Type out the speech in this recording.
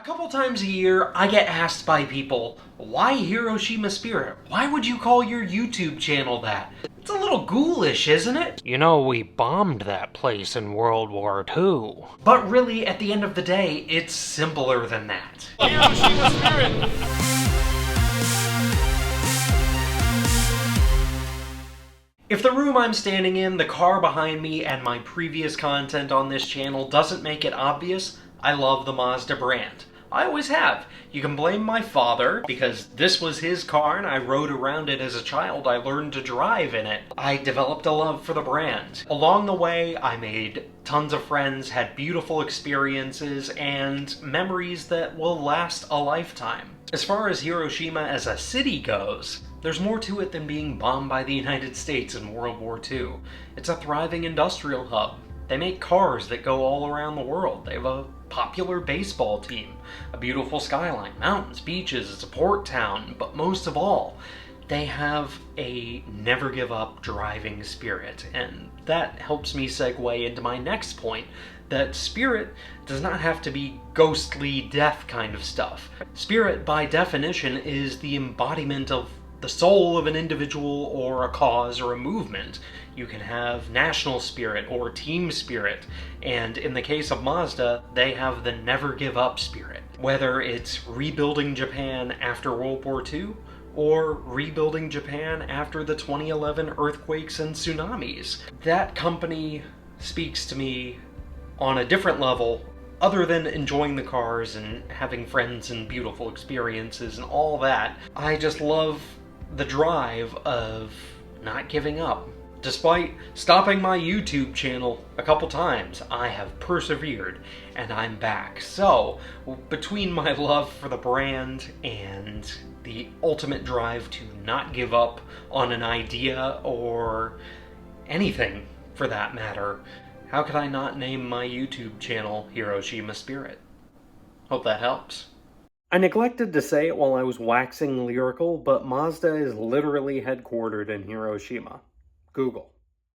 A couple times a year, I get asked by people, why HiroshimaSpirit? Why would you call your YouTube channel that? It's a little ghoulish, isn't it? You know, we bombed that place in World War II. But really, at the end of the day, it's simpler than that. HiroshimaSpirit! If the room I'm standing in, the car behind me, and my previous content on this channel doesn't make it obvious, I love the Mazda brand. I always have. You can blame my father, because this was his car and I rode around it as a child. I learned to drive in it. I developed a love for the brand. Along the way, I made tons of friends, had beautiful experiences, and memories that will last a lifetime. As far as Hiroshima as a city goes, there's more to it than being bombed by the United States in World War II. It's a thriving industrial hub. They make cars that go all around the world. They have a popular baseball team, a beautiful skyline, mountains, beaches, it's a port town, but most of all, they have a never give up driving spirit. And that helps me segue into my next point, that spirit does not have to be ghostly death kind of stuff. Spirit, by definition, is the embodiment of the soul of an individual or a cause or a movement. You can have national spirit or team spirit, and in the case of Mazda, they have the never give up spirit. Whether it's rebuilding Japan after World War II, or rebuilding Japan after the 2011 earthquakes and tsunamis. That company speaks to me on a different level, other than enjoying the cars and having friends and beautiful experiences and all that. I just love the drive of not giving up. Despite stopping my YouTube channel a couple times, I have persevered and I'm back. So, between my love for the brand and the ultimate drive to not give up on an idea or anything for that matter, how could I not name my YouTube channel HiroshimaSpirit? Hope that helps. I neglected to say it while I was waxing lyrical, but Mazda is literally headquartered in Hiroshima. Google.